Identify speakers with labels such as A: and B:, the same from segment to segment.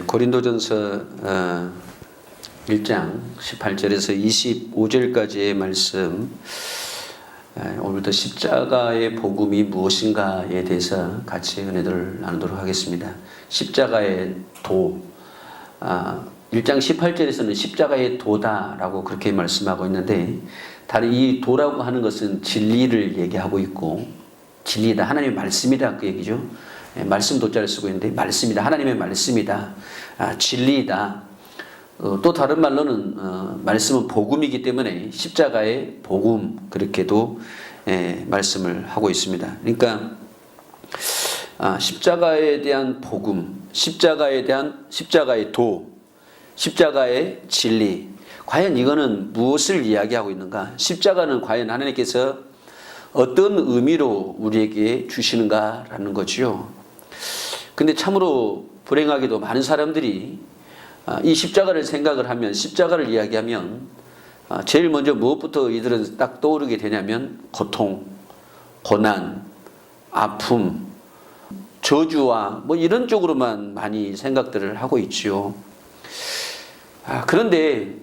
A: 고린도전서 1장 18절에서 25절까지의 말씀, 오늘도 십자가의 복음이 무엇인가에 대해서 같이 은혜를 나누도록 하겠습니다. 십자가의 도, 1장 18절에서는 십자가의 도다라고 그렇게 말씀하고 있는데, 다른 이 도라고 하는 것은 진리를 얘기하고 있고, 진리다, 하나님의 말씀이다, 그 얘기죠. 말씀 도자를 쓰고 있는데 말씀이다, 하나님의 말씀이다, 진리이다. 또 다른 말로는 말씀은 복음이기 때문에 십자가의 복음, 그렇게도 말씀을 하고 있습니다. 그러니까 십자가에 대한 복음, 십자가에 대한 십자가의 도, 십자가의 진리, 과연 이거는 무엇을 이야기하고 있는가? 십자가는 과연 하나님께서 어떤 의미로 우리에게 주시는가라는 거죠. 근데 참으로 불행하게도 많은 사람들이 이 십자가를 생각을 하면, 십자가를 이야기하면 제일 먼저 무엇부터 이들은 딱 떠오르게 되냐면 고통, 고난, 아픔, 저주와 뭐 이런 쪽으로만 많이 생각들을 하고 있지요. 그런데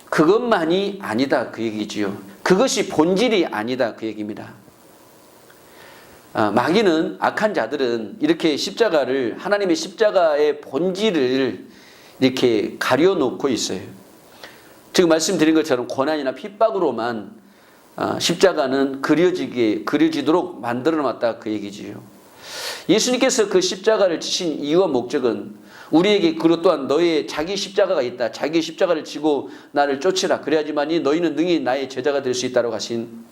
A: 그것만이 아니다, 그 얘기지요. 그것이 본질이 아니다, 그 얘기입니다. 마귀는, 악한 자들은 이렇게 십자가를, 하나님의 십자가의 본질을 이렇게 가려놓고 있어요. 지금 말씀드린 것처럼 고난이나 핍박으로만 십자가는 그려지도록 만들어 놨다, 그 얘기지요. 예수님께서 그 십자가를 지신 이유와 목적은 우리에게, 그리고 또한 너의 자기 십자가가 있다, 자기 십자가를 지고 나를 쫓으라, 그래야지만이 너희는 능히 나의 제자가 될 수 있다고 하신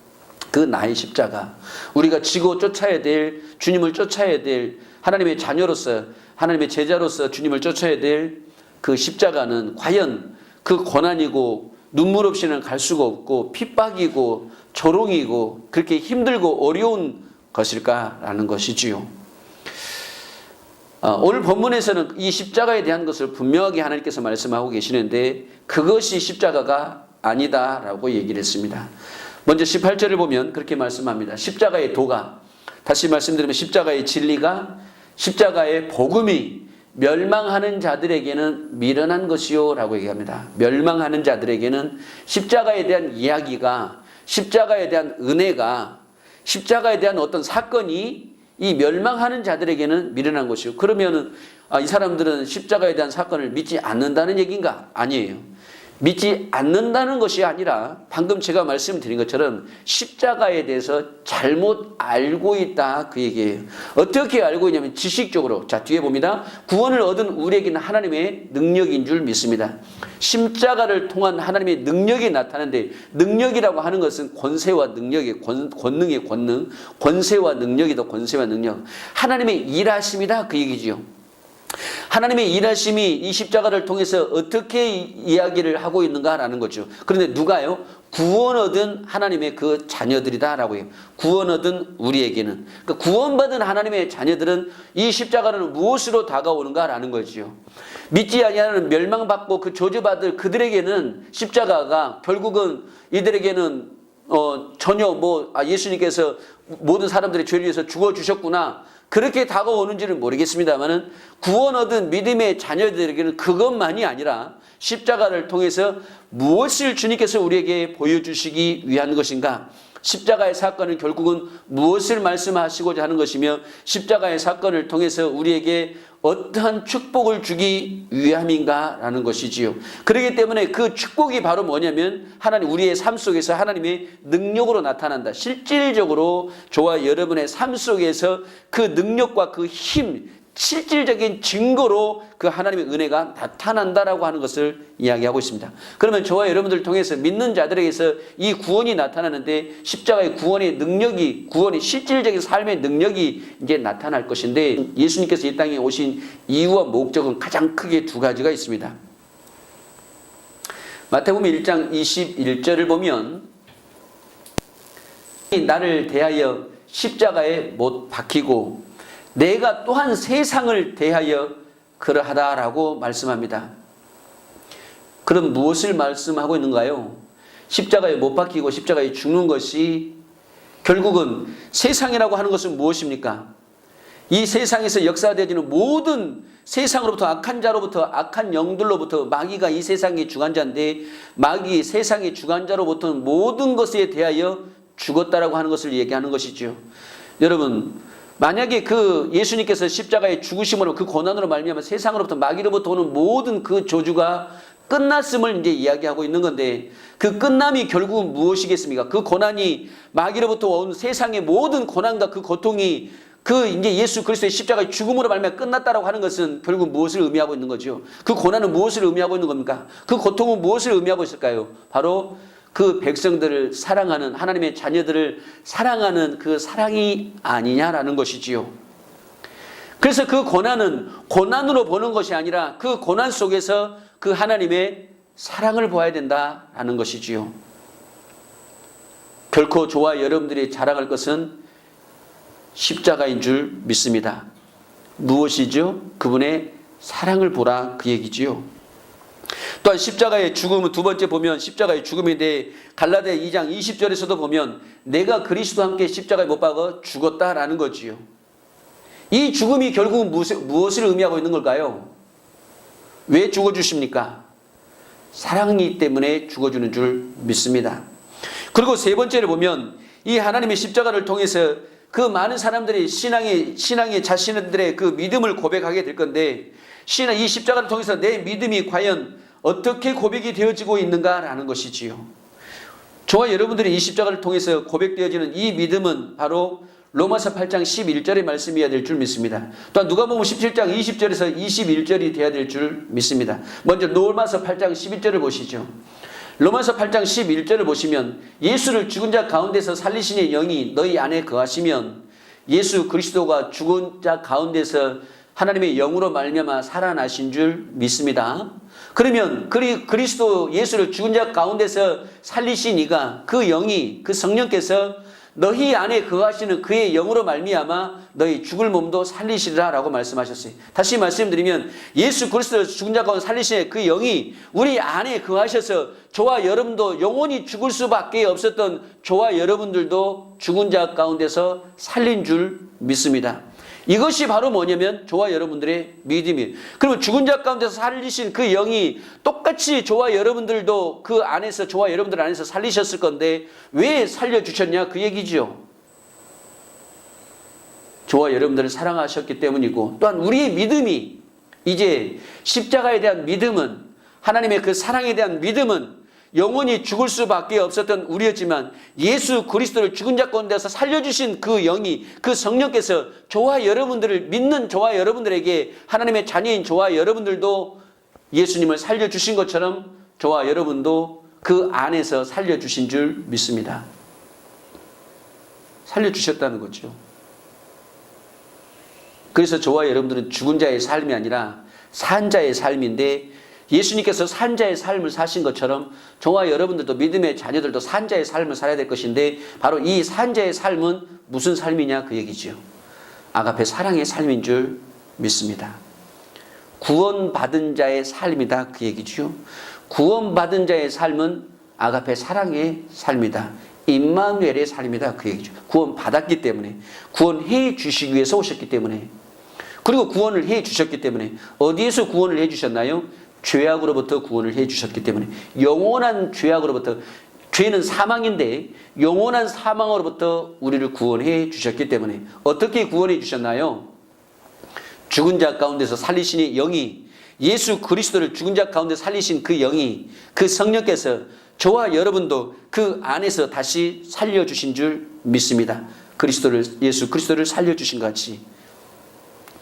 A: 그 나의 십자가, 우리가 지고 쫓아야 될, 주님을 쫓아야 될 하나님의 자녀로서, 하나님의 제자로서 주님을 쫓아야 될 그 십자가는 과연 그 고난이고 눈물 없이는 갈 수가 없고 핍박이고 조롱이고 그렇게 힘들고 어려운 것일까라는 것이지요. 오늘 본문에서는 이 십자가에 대한 것을 분명하게 하나님께서 말씀하고 계시는데, 그것이 십자가가 아니다라고 얘기를 했습니다. 먼저 18절을 보면 그렇게 말씀합니다. 십자가의 도가, 다시 말씀드리면 십자가의 진리가, 십자가의 복음이 멸망하는 자들에게는 미련한 것이요 라고 얘기합니다. 멸망하는 자들에게는 십자가에 대한 이야기가, 십자가에 대한 은혜가, 십자가에 대한 어떤 사건이 이 멸망하는 자들에게는 미련한 것이요. 그러면은 이 사람들은 십자가에 대한 사건을 믿지 않는다는 얘기인가? 아니에요. 믿지 않는다는 것이 아니라 방금 제가 말씀드린 것처럼 십자가에 대해서 잘못 알고 있다, 그 얘기예요. 어떻게 알고 있냐면 지식적으로. 자, 뒤에 봅니다. 구원을 얻은 우리에게는 하나님의 능력인 줄 믿습니다. 십자가를 통한 하나님의 능력이 나타나는데, 능력이라고 하는 것은 권세와 능력의 권능의 권능, 권세와 능력이다, 권세와 능력. 하나님의 일하심이다, 그 얘기지요. 하나님의 일하심이 이 십자가를 통해서 어떻게 이야기를 하고 있는가라는 거죠. 그런데 누가요? 구원 얻은 하나님의 그 자녀들이다라고 해요. 구원 얻은 우리에게는. 그러니까 구원받은 하나님의 자녀들은 이 십자가는 무엇으로 다가오는가라는 거죠. 믿지 아니하는 멸망받고 그 저주받을 그들에게는 십자가가 결국은 이들에게는 전혀 예수님께서 모든 사람들의 죄를 위해서 죽어주셨구나, 그렇게 다가오는지는 모르겠습니다만은, 구원 얻은 믿음의 자녀들에게는 그것만이 아니라 십자가를 통해서 무엇을 주님께서 우리에게 보여주시기 위한 것인가, 십자가의 사건은 결국은 무엇을 말씀하시고자 하는 것이며, 십자가의 사건을 통해서 우리에게 어떠한 축복을 주기 위함인가라는 것이지요. 그렇기 때문에 그 축복이 바로 뭐냐면, 하나님, 우리의 삶 속에서 하나님의 능력으로 나타난다. 실질적으로 저와 여러분의 삶 속에서 그 능력과 그 힘, 실질적인 증거로 그 하나님의 은혜가 나타난다라고 하는 것을 이야기하고 있습니다. 그러면 저와 여러분들 통해서 믿는 자들에게서 이 구원이 나타나는데, 십자가의 구원의 능력이, 구원의 실질적인 삶의 능력이 이제 나타날 것인데, 예수님께서 이 땅에 오신 이유와 목적은 가장 크게 두 가지가 있습니다. 마태복음 1장 21절을 보면, 나를 대하여 십자가에 못 박히고 내가 또한 세상을 대하여 그러하다라고 말씀합니다. 그럼 무엇을 말씀하고 있는가요? 십자가에 못 박히고 십자가에 죽는 것이 결국은, 세상이라고 하는 것은 무엇입니까? 이 세상에서 역사되어지는 모든 세상으로부터 악한 자로부터 악한 영들로부터 마귀가 이 세상의 주관자인데 마귀 세상의 주관자로부터는 모든 것에 대하여 죽었다라고 하는 것을 얘기하는 것이죠. 여러분 만약에 그 예수님께서 십자가에 죽으심으로 그 고난으로 말미암아 세상으로부터 마귀로부터 오는 모든 그 저주가 끝났음을 이제 이야기하고 있는 건데 그 끝남이 결국은 무엇이겠습니까? 그 고난이 마귀로부터 온 세상의 모든 고난과 그 고통이 그 이제 예수 그리스도의 십자가의 죽음으로 말미암아 끝났다라고 하는 것은 결국 무엇을 의미하고 있는 거죠? 그 고난은 무엇을 의미하고 있는 겁니까? 그 고통은 무엇을 의미하고 있을까요? 바로 그 백성들을 사랑하는 하나님의 자녀들을 사랑하는 그 사랑이 아니냐라는 것이지요. 그래서 그 고난은 고난으로 보는 것이 아니라 그 고난 속에서 그 하나님의 사랑을 보아야 된다라는 것이지요. 결코 저와 여러분들이 자랑할 것은 십자가인 줄 믿습니다. 무엇이죠? 그분의 사랑을 보라 그 얘기지요. 또한 십자가의 죽음은 두 번째 보면 십자가의 죽음인데 갈라디아 2장 20절에서도 보면 내가 그리스도와 함께 십자가에 못 박아 죽었다라는 거지요. 이 죽음이 결국은 무엇을 의미하고 있는 걸까요? 왜 죽어주십니까? 사랑이기 때문에 죽어주는 줄 믿습니다. 그리고 세 번째를 보면 이 하나님의 십자가를 통해서 그 많은 사람들이 신앙의 자신들의 그 믿음을 고백하게 될 건데 이 십자가를 통해서 내 믿음이 과연 어떻게 고백이 되어지고 있는가라는 것이지요. 저와 여러분들이 이 십자가를 통해서 고백되어지는 이 믿음은 바로 로마서 8장 11절의 말씀이어야 될 줄 믿습니다. 또한 누가복음 17장 20절에서 21절이 되어야 될 줄 믿습니다. 먼저 로마서 8장 11절을 보시죠. 로마서 8장 11절을 보시면 예수를 죽은 자 가운데서 살리시는 영이 너희 안에 거하시면 예수 그리스도가 죽은 자 가운데서 하나님의 영으로 말미암아 살아나신 줄 믿습니다. 그러면 그리스도 예수를 죽은 자 가운데서 살리신 이가 그 영이 그 성령께서 너희 안에 거하시는 그의 영으로 말미암아 너희 죽을 몸도 살리시리라 라고 말씀하셨어요. 다시 말씀드리면 예수 그리스도를 죽은 자 가운데 살리신 그 영이 우리 안에 거하셔서 저와 여러분도 영원히 죽을 수밖에 없었던 저와 여러분들도 죽은 자 가운데서 살린 줄 믿습니다. 이것이 바로 뭐냐면 저와 여러분들의 믿음이에요. 그러면 죽은 자 가운데서 살리신 그 영이 똑같이 저와 여러분들도 그 안에서 저와 여러분들 안에서 살리셨을 건데 왜 살려주셨냐 그 얘기죠. 저와 여러분들을 사랑하셨기 때문이고 또한 우리의 믿음이 이제 십자가에 대한 믿음은 하나님의 그 사랑에 대한 믿음은 영원히 죽을 수밖에 없었던 우리였지만 예수 그리스도를 죽은 자 가운데서 살려주신 그 영이 그 성령께서 저와 여러분들을 믿는 저와 여러분들에게 하나님의 자녀인 저와 여러분들도 예수님을 살려주신 것처럼 저와 여러분도 그 안에서 살려주신 줄 믿습니다. 살려주셨다는 거죠. 그래서 저와 여러분들은 죽은 자의 삶이 아니라 산 자의 삶인데 예수님께서 산 자의 삶을 사신 것처럼 저와 여러분들도 믿음의 자녀들도 산 자의 삶을 살아야 될 것인데 바로 이 산 자의 삶은 무슨 삶이냐 그 얘기지요. 아가페 사랑의 삶인 줄 믿습니다. 구원받은 자의 삶이다 그 얘기지요. 구원받은 자의 삶은 아가페 사랑의 삶이다. 임마누엘의 삶이다 그 얘기죠. 구원받았기 때문에 구원해 주시기 위해서 오셨기 때문에 그리고 구원을 해 주셨기 때문에 어디에서 구원을 해 주셨나요? 죄악으로부터 구원을 해 주셨기 때문에 영원한 죄악으로부터 죄는 사망인데 영원한 사망으로부터 우리를 구원해 주셨기 때문에 어떻게 구원해 주셨나요? 죽은 자 가운데서 살리신 영이 예수 그리스도를 죽은 자 가운데 살리신 그 영이 그 성령께서 저와 여러분도 그 안에서 다시 살려주신 줄 믿습니다. 예수 그리스도를 살려주신 것 같이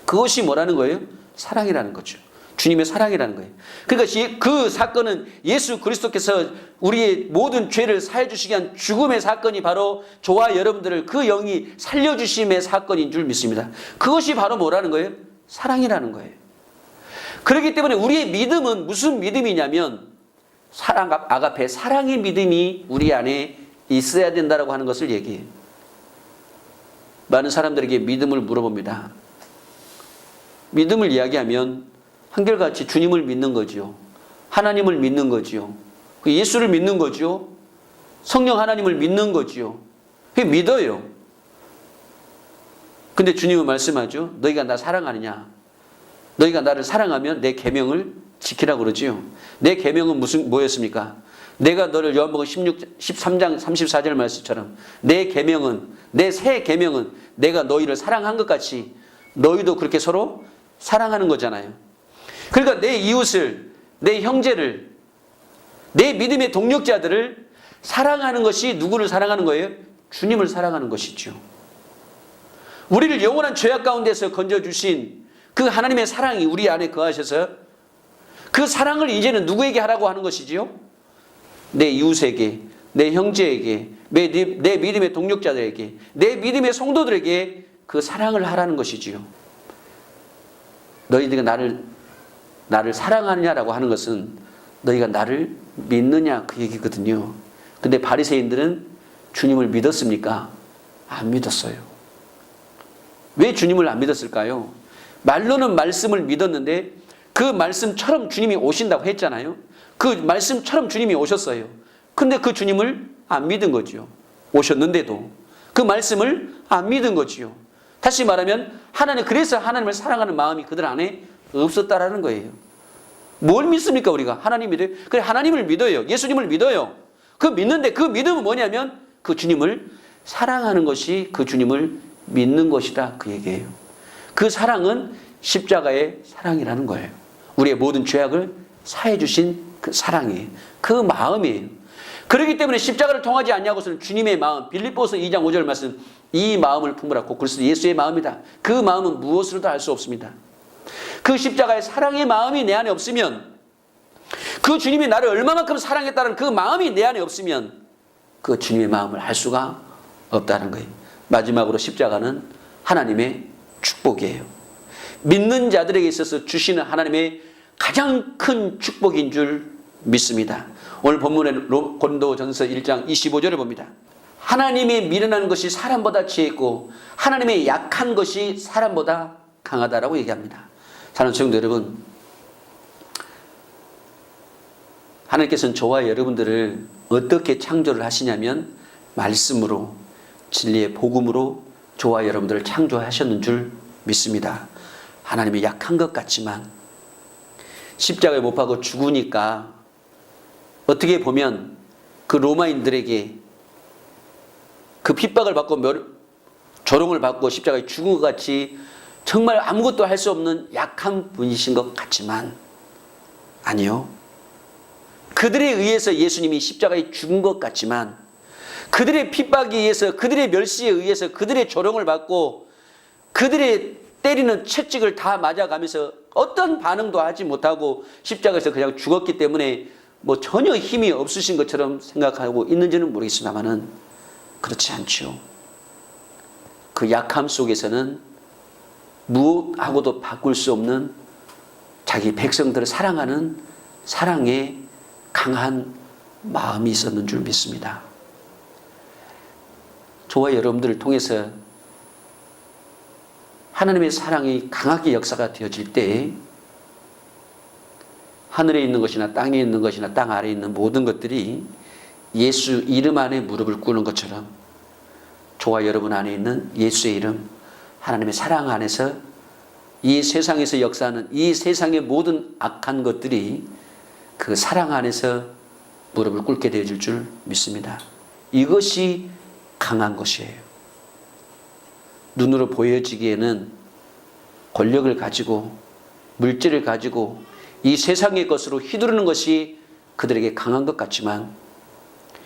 A: 그것이 뭐라는 거예요? 사랑이라는 거죠. 주님의 사랑이라는 거예요. 그러니까 그 사건은 예수 그리스도께서 우리의 모든 죄를 사해 주시기 위한 죽음의 사건이 바로 저와 여러분들을 그 영이 살려주심의 사건인 줄 믿습니다. 그것이 바로 뭐라는 거예요? 사랑이라는 거예요. 그렇기 때문에 우리의 믿음은 무슨 믿음이냐면 아가페 사랑의 믿음이 우리 안에 있어야 된다고 하는 것을 얘기해요. 많은 사람들에게 믿음을 물어봅니다. 믿음을 이야기하면 한결같이 주님을 믿는 거죠. 하나님을 믿는 거죠. 예수를 믿는 거죠. 성령 하나님을 믿는 거죠. 그게 믿어요. 근데 주님은 말씀하죠. 너희가 나 사랑하느냐? 너희가 나를 사랑하면 내 계명을 지키라고 그러지요. 내 계명은 뭐였습니까? 내가 너를 요한복음 13장 34절 말씀처럼 내 계명은, 내 새 계명은 내가 너희를 사랑한 것 같이 너희도 그렇게 서로 사랑하는 거잖아요. 그러니까 내 이웃을, 내 형제를, 내 믿음의 동력자들을 사랑하는 것이 누구를 사랑하는 거예요? 주님을 사랑하는 것이죠. 우리를 영원한 죄악 가운데서 건져주신 그 하나님의 사랑이 우리 안에 거하셔서 그 사랑을 이제는 누구에게 하라고 하는 것이지요? 내 이웃에게, 내 형제에게, 내 믿음의 동력자들에게, 내 믿음의 성도들에게 그 사랑을 하라는 것이지요. 너희들이 나를 사랑하느냐라고 하는 것은 너희가 나를 믿느냐 그 얘기거든요. 근데 바리새인들은 주님을 믿었습니까? 안 믿었어요. 왜 주님을 안 믿었을까요? 말로는 말씀을 믿었는데 그 말씀처럼 주님이 오신다고 했잖아요. 그 말씀처럼 주님이 오셨어요. 근데 그 주님을 안 믿은 거지요. 오셨는데도 그 말씀을 안 믿은 거지요. 다시 말하면 그래서 하나님을 사랑하는 마음이 그들 안에 없었다라는 거예요. 뭘 믿습니까 우리가? 하나님 믿어요? 그래, 하나님을 믿어요. 예수님을 믿어요. 그 믿는데 그 믿음은 뭐냐면 그 주님을 사랑하는 것이 그 주님을 믿는 것이다 그 얘기예요. 그 사랑은 십자가의 사랑이라는 거예요. 우리의 모든 죄악을 사해 주신 그 사랑이에요. 그 마음이에요. 그렇기 때문에 십자가를 통하지 않냐고서는 주님의 마음, 빌립보서 2장 5절 말씀, 이 마음을 품으라. 곧 그리스도 예수의 마음이다. 그 마음은 무엇으로도 알 수 없습니다. 그 십자가의 사랑의 마음이 내 안에 없으면, 그 주님이 나를 얼마만큼 사랑했다는 그 마음이 내 안에 없으면 그 주님의 마음을 알 수가 없다는 거예요. 마지막으로 십자가는 하나님의 축복이에요. 믿는 자들에게 있어서 주시는 하나님의 가장 큰 축복인 줄 믿습니다. 오늘 본문의 고린도전서 1장 25절을 봅니다. 하나님이 미련한 것이 사람보다 지혜있고 하나님의 약한 것이 사람보다 강하다라고 얘기합니다. 사랑하는 성도 여러분, 하나님께서는 저와 여러분들을 어떻게 창조를 하시냐면 말씀으로, 진리의 복음으로 저와 여러분들을 창조하셨는 줄 믿습니다. 하나님이 약한 것 같지만 십자가에 못 박아 죽으니까 어떻게 보면 그 로마인들에게 그 핍박을 받고 조롱을 받고 십자가에 죽은 것 같이 정말 아무것도 할 수 없는 약한 분이신 것 같지만 아니요. 그들에 의해서 예수님이 십자가에 죽은 것 같지만 그들의 핍박에 의해서, 그들의 멸시에 의해서, 그들의 조롱을 받고 그들의 때리는 채찍을 다 맞아가면서 어떤 반응도 하지 못하고 십자가에서 그냥 죽었기 때문에 뭐 전혀 힘이 없으신 것처럼 생각하고 있는지는 모르겠습니다만은 그렇지 않죠. 그 약함 속에서는 무엇하고도 바꿀 수 없는 자기 백성들을 사랑하는 사랑의 강한 마음이 있었는 줄 믿습니다. 저와 여러분들을 통해서 하나님의 사랑이 강하게 역사가 되어질 때 하늘에 있는 것이나 땅에 있는 것이나 땅 아래에 있는 모든 것들이 예수 이름 안에 무릎을 꿇는 것처럼 저와 여러분 안에 있는 예수의 이름, 하나님의 사랑 안에서 이 세상에서 역사하는 이 세상의 모든 악한 것들이 그 사랑 안에서 무릎을 꿇게 되어질 줄 믿습니다. 이것이 강한 것이에요. 눈으로 보여지기에는 권력을 가지고 물질을 가지고 이 세상의 것으로 휘두르는 것이 그들에게 강한 것 같지만,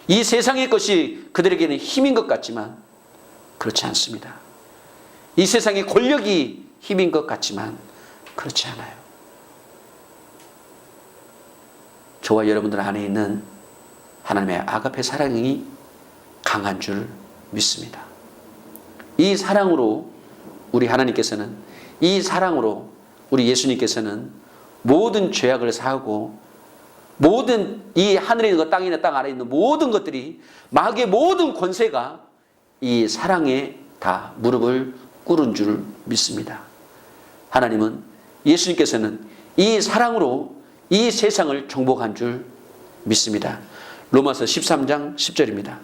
A: 이 세상의 것이 그들에게는 힘인 것 같지만 그렇지 않습니다. 이 세상의 권력이 힘인 것 같지만 그렇지 않아요. 저와 여러분들 안에 있는 하나님의 아가페 사랑이 강한 줄 믿습니다. 이 사랑으로 우리 하나님께서는, 이 사랑으로 우리 예수님께서는 모든 죄악을 사하고 모든 이 하늘에 있는 것, 땅에 있는 땅 아래에 있는 모든 것들이, 마귀의 모든 권세가 이 사랑에 다 무릎을 꿇은 줄 믿습니다. 하나님은, 예수님께서는 이 사랑으로 이 세상을 정복한 줄 믿습니다. 로마서 13장 10절입니다.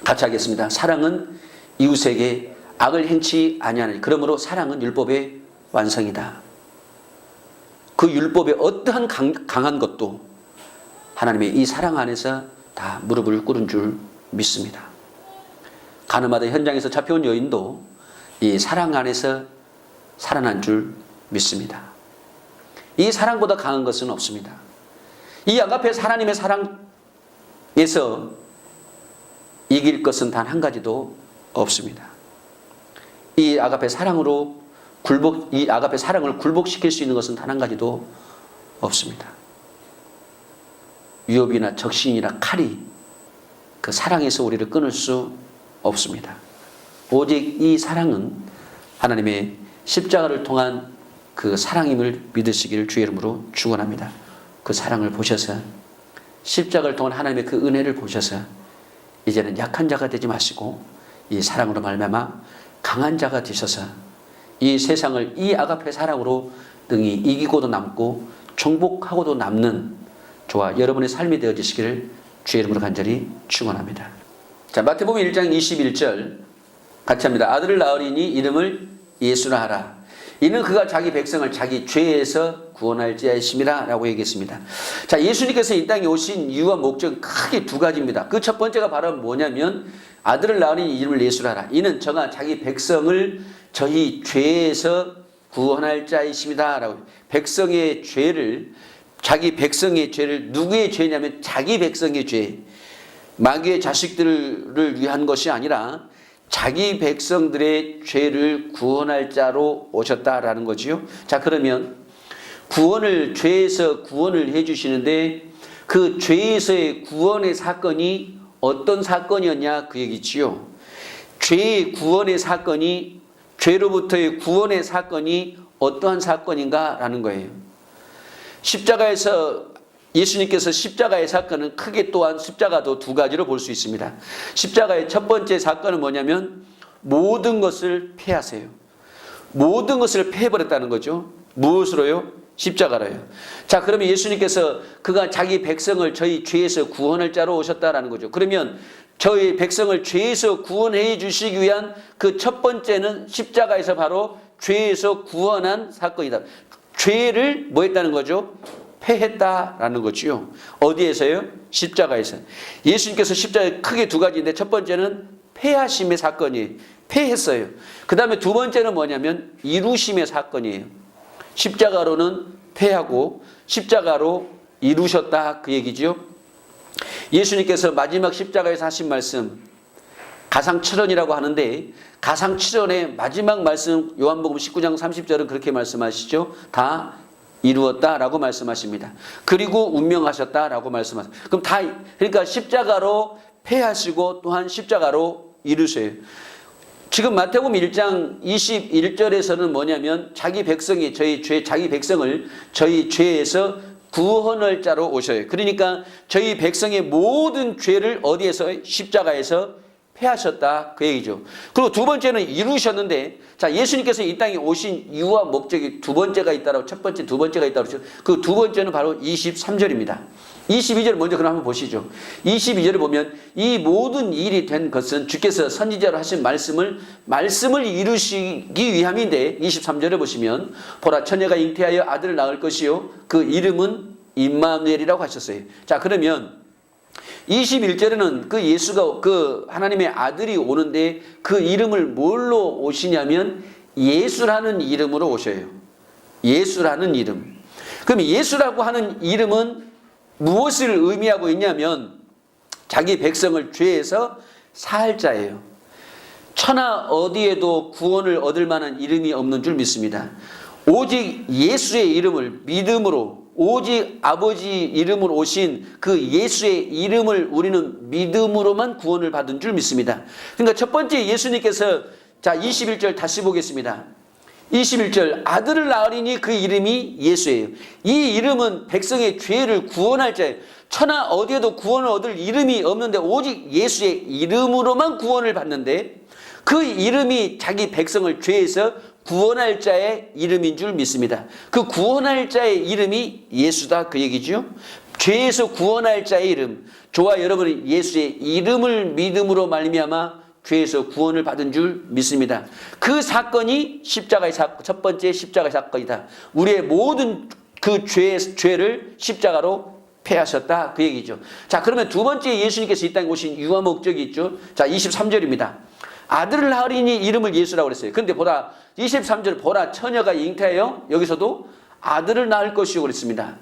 A: 같이 하겠습니다. 사랑은 이웃에게 악을 행치 아니하느니 그러므로 사랑은 율법의 완성이다. 그 율법의 어떠한 강한 것도 하나님의 이 사랑 안에서 다 무릎을 꿇은 줄 믿습니다. 가늠하던 현장에서 잡혀온 여인도 이 사랑 안에서 살아난 줄 믿습니다. 이 사랑보다 강한 것은 없습니다. 이 아가페 하나님의 사랑에서 이길 것은 단 한 가지도 없습니다. 이 아가페 사랑으로 이 아가페 사랑을 굴복시킬 수 있는 것은 단 한 가지도 없습니다. 유업이나 적신이나 칼이 그 사랑에서 우리를 끊을 수 없습니다. 오직 이 사랑은 하나님의 십자가를 통한 그 사랑임을 믿으시기를 주의 이름으로 축원합니다. 그 사랑을 보셔서 십자가를 통한 하나님의 그 은혜를 보셔서 이제는 약한 자가 되지 마시고 이 사랑으로 말미암아 강한 자가 되셔서 이 세상을 이 아가페 사랑으로 능히 이기고도 남고 정복하고도 남는 저와 여러분의 삶이 되어지시기를 주의 이름으로 간절히 축원합니다. 자, 마태복음 1장 21절 같이 합니다. 아들을 낳으리니 이름을 예수라 하라. 이는 그가 자기 백성을 자기 죄에서 구원할 자이심이라 라고 얘기했습니다. 자, 예수님께서 이 땅에 오신 이유와 목적은 크게 두 가지입니다. 그 첫 번째가 바로 뭐냐면 아들을 낳으니 이름을 예수라 하라. 이는 저가 자기 백성을 저희 죄에서 구원할 자이심이다 라고. 백성의 죄를, 자기 백성의 죄를, 누구의 죄냐면 자기 백성의 죄, 마귀의 자식들을 위한 것이 아니라 자기 백성들의 죄를 구원할 자로 오셨다라는 거지요. 자, 그러면 죄에서 구원을 해주시는데 그 죄에서의 구원의 사건이 어떤 사건이었냐 그 얘기지요. 죄의 구원의 사건이, 죄로부터의 구원의 사건이 어떠한 사건인가 라는 거예요. 십자가에서 예수님께서 십자가의 사건은 크게 또한 십자가도 두 가지로 볼 수 있습니다. 십자가의 첫 번째 사건은 뭐냐면 모든 것을 패하세요. 모든 것을 패해버렸다는 거죠. 무엇으로요? 십자가로요. 자, 그러면 예수님께서 그가 자기 백성을 저희 죄에서 구원할 자로 오셨다라는 거죠. 그러면 저희 백성을 죄에서 구원해 주시기 위한 그 첫 번째는 십자가에서 바로 죄에서 구원한 사건이다. 죄를 뭐 했다는 거죠? 패했다라는 거지요. 어디에서요? 십자가에서. 예수님께서 십자가에 크게 두 가지인데 첫 번째는 패하심의 사건이에요. 패했어요. 그 다음에 두 번째는 뭐냐면 이루심의 사건이에요. 십자가로는 패하고 십자가로 이루셨다 그 얘기지요. 예수님께서 마지막 십자가에서 하신 말씀 가상칠언이라고 하는데 가상칠언의 마지막 말씀 요한복음 19장 30절은 그렇게 말씀하시죠. 다 이루었다라고 말씀하십니다. 그리고 운명하셨다라고 말씀하십니다. 그럼 다 그러니까 십자가로 패하시고 또한 십자가로 이루세요. 지금 마태복음 1장 21절에서는 뭐냐면 자기 백성이 자기 백성을 저희 죄에서 구원할 자로 오셔요. 그러니까 저희 백성의 모든 죄를 어디에서? 십자가에서 패하셨다 그 얘기죠. 그리고 두 번째는 이루셨는데, 자, 예수님께서 이 땅에 오신 이유와 목적이 두 번째가 있다라고, 첫 번째, 두 번째가 있다고 그랬죠. 그 두 번째는 바로 23절입니다. 22절 먼저 그럼 한번 보시죠. 22절을 보면 이 모든 일이 된 것은 주께서 선지자로 하신 말씀을 이루시기 위함인데 23절을 보시면 보라 처녀가 잉태하여 아들을 낳을 것이요 그 이름은 임마누엘이라고 하셨어요. 자, 그러면 21절에는 그 예수가 그 하나님의 아들이 오는데 그 이름을 뭘로 오시냐면 예수라는 이름으로 오셔요. 예수라는 이름. 그럼 예수라고 하는 이름은 무엇을 의미하고 있냐면 자기 백성을 죄에서 살 자예요. 천하 어디에도 구원을 얻을 만한 이름이 없는 줄 믿습니다. 오직 예수의 이름을 믿음으로, 오직 아버지 이름으로 오신 그 예수의 이름을 우리는 믿음으로만 구원을 받은 줄 믿습니다. 그러니까 첫 번째 예수님께서, 자, 21절 다시 보겠습니다. 21절 아들을 낳으리니 그 이름이 예수예요. 이 이름은 백성의 죄를 구원할 자예요. 천하 어디에도 구원을 얻을 이름이 없는데 오직 예수의 이름으로만 구원을 받는데 그 이름이 자기 백성을 죄에서 구원할 자의 이름인 줄 믿습니다. 그 구원할 자의 이름이 예수다 그 얘기죠. 죄에서 구원할 자의 이름. 저와 여러분은 예수의 이름을 믿음으로 말미암아 죄에서 구원을 받은 줄 믿습니다. 그 사건이 십자가의 첫 번째 십자가의 사건이다. 우리의 모든 그 죄를 십자가로 패하셨다 그 얘기죠. 자, 그러면 두 번째 예수님께서 이 땅에 오신 이유와 목적이 있죠. 자, 23절입니다. 아들을 낳으리니 이름을 예수라고 그랬어요. 근데 보라 23절 보라 처녀가 잉태하여 여기서도 아들을 낳을 것이고 그랬습니다.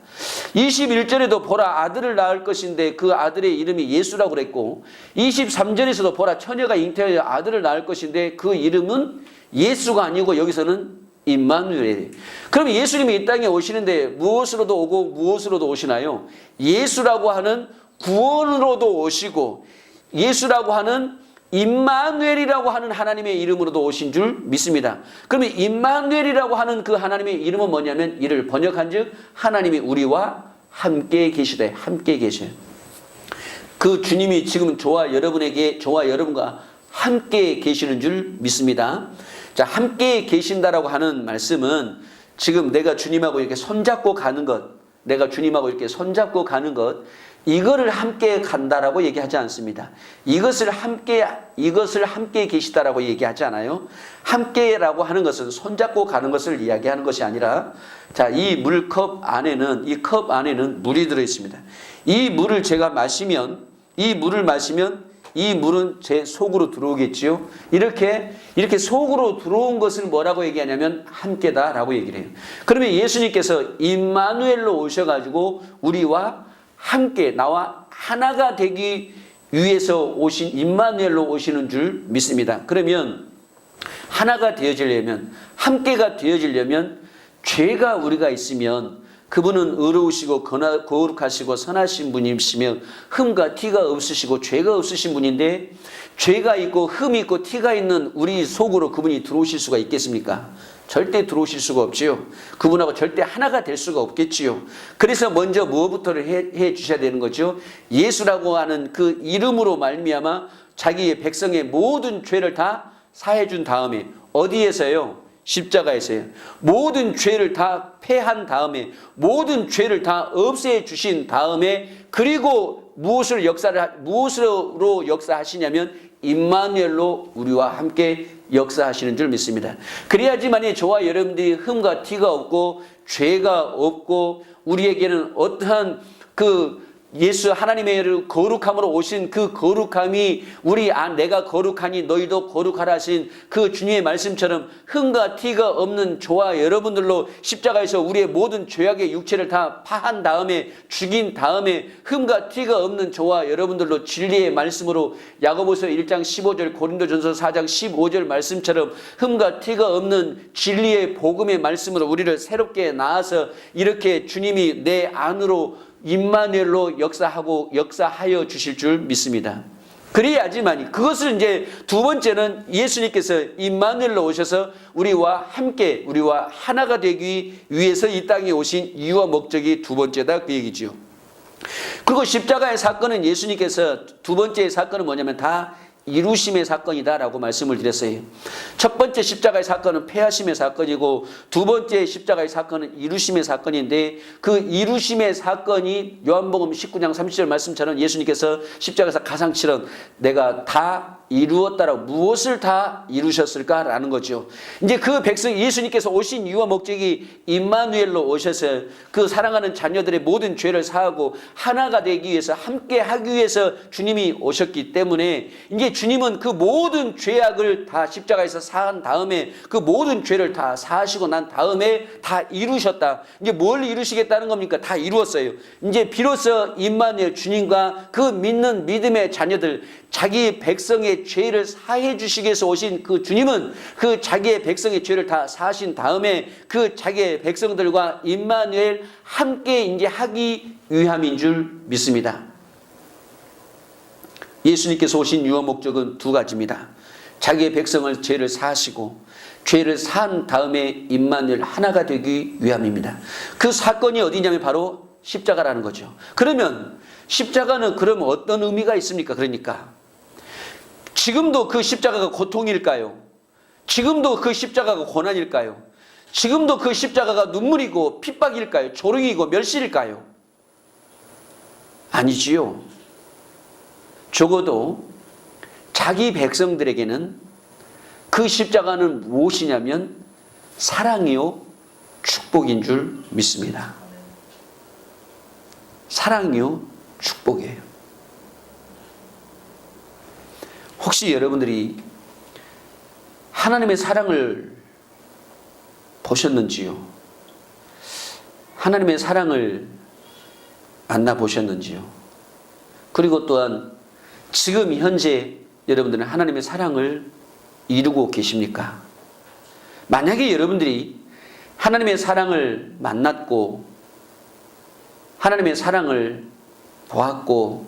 A: 21절에도 보라 아들을 낳을 것인데 그 아들의 이름이 예수라고 그랬고 23절에서도 보라 처녀가 잉태하여 아들을 낳을 것인데 그 이름은 예수가 아니고 여기서는 임마누엘이에요. 그럼 예수님이 이 땅에 오시는데 무엇으로도 오고 무엇으로도 오시나요? 예수라고 하는 구원으로도 오시고 예수라고 하는 임마누엘이라고 하는 하나님의 이름으로도 오신 줄 믿습니다. 그러면 임마누엘이라고 하는 그 하나님의 이름은 뭐냐면 이를 번역한즉 하나님이 우리와 함께 계시되 함께 계셔요. 그 주님이 지금 저와 여러분과 함께 계시는 줄 믿습니다. 자, 함께 계신다라고 하는 말씀은 지금 내가 주님하고 이렇게 손잡고 가는 것, 내가 주님하고 이렇게 손잡고 가는 것, 이거를 함께 간다라고 얘기하지 않습니다. 이것을 함께 계시다라고 얘기하지 않아요. 함께라고 하는 것은 손잡고 가는 것을 이야기하는 것이 아니라, 자, 이 물컵 안에는, 이 컵 안에는 물이 들어 있습니다. 이 물을 제가 마시면, 이 물은 제 속으로 들어오겠지요. 이렇게 속으로 들어온 것을 뭐라고 얘기하냐면 함께다라고 얘기를 해요. 그러면 예수님께서 임마누엘로 오셔가지고 우리와 함께 나와 하나가 되기 위해서 오신 임마누엘로 오시는 줄 믿습니다. 그러면 하나가 되어지려면, 함께가 되어지려면 죄가 우리가 있으면 그분은 의로우시고 거룩하시고 선하신 분이시며 흠과 티가 없으시고 죄가 없으신 분인데 죄가 있고 흠이 있고 티가 있는 우리 속으로 그분이 들어오실 수가 있겠습니까? 절대 들어오실 수가 없지요. 그분하고 절대 하나가 될 수가 없겠지요. 그래서 먼저 무엇부터를 해 주셔야 되는 거죠? 예수라고 하는 그 이름으로 말미암아 자기의 백성의 모든 죄를 다 사해 준 다음에 어디에서요? 십자가에서요. 모든 죄를 다 패한 다음에 모든 죄를 다 없애 주신 다음에 그리고 무엇으로 역사하시냐면 임마누엘로 우리와 함께 역사하시는 줄 믿습니다. 그래야지만이 저와 여러분들이 흠과 티가 없고 죄가 없고 우리에게는 어떠한 예수 하나님의 거룩함으로 오신 그 거룩함이 내가 거룩하니 너희도 거룩하라 하신 그 주님의 말씀처럼 흠과 티가 없는 저와 여러분들로 십자가에서 우리의 모든 죄악의 육체를 다 파한 다음에 죽인 다음에 흠과 티가 없는 저와 여러분들로 진리의 말씀으로 야고보서 1장 15절 고린도전서 4장 15절 말씀처럼 흠과 티가 없는 진리의 복음의 말씀으로 우리를 새롭게 낳아서 이렇게 주님이 내 안으로 임마누엘로 역사하여 주실 줄 믿습니다. 그래야지만이 그것을 이제 두 번째는 예수님께서 임마누엘로 오셔서 우리와 함께 우리와 하나가 되기 위해서 이 땅에 오신 이유와 목적이 두 번째다 그 얘기지요. 그리고 십자가의 사건은 예수님께서 두 번째 사건은 뭐냐면 다 이루심의 사건이다라고 말씀을 드렸어요. 첫 번째 십자가의 사건은 패하심의 사건이고 두 번째 십자가의 사건은 이루심의 사건인데 그 이루심의 사건이 요한복음 19장 30절 말씀처럼 예수님께서 십자가에서 가장 치른 내가 다 이루었다라고 무엇을 다 이루셨을까라는 거죠. 이제 그 백성 예수님께서 오신 이유와 목적이 임마누엘로 오셔서 그 사랑하는 자녀들의 모든 죄를 사하고 하나가 되기 위해서 함께 하기 위해서 주님이 오셨기 때문에 이제 주님은 그 모든 죄악을 다 십자가에서 사한 다음에 그 모든 죄를 다 사하시고 난 다음에 다 이루셨다. 이제 뭘 이루시겠다는 겁니까? 다 이루었어요. 이제 비로소 임마누엘 주님과 그 믿는 믿음의 자녀들 자기 백성의 죄를 사해 주시기 위해서 오신 그 주님은 그 자기의 백성의 죄를 다 사하신 다음에 그 자기의 백성들과 임마누엘 함께 이제 하기 위함인 줄 믿습니다. 예수님께서 오신 유언 목적은 두 가지입니다. 자기의 백성을 죄를 사하시고 죄를 사한 다음에 임마누엘 하나가 되기 위함입니다. 그 사건이 어디냐면 바로 십자가라는 거죠. 그러면 십자가는 그럼 어떤 의미가 있습니까? 그러니까 지금도 그 십자가가 고통일까요? 지금도 그 십자가가 고난일까요? 지금도 그 십자가가 눈물이고 핍박일까요? 조롱이고 멸시일까요? 아니지요. 적어도 자기 백성들에게는 그 십자가는 무엇이냐면 사랑이요 축복인 줄 믿습니다. 사랑이요 축복이에요. 혹시 여러분들이 하나님의 사랑을 보셨는지요? 하나님의 사랑을 만나보셨는지요? 그리고 또한 지금 현재 여러분들은 하나님의 사랑을 이루고 계십니까? 만약에 여러분들이 하나님의 사랑을 만났고 하나님의 사랑을 보았고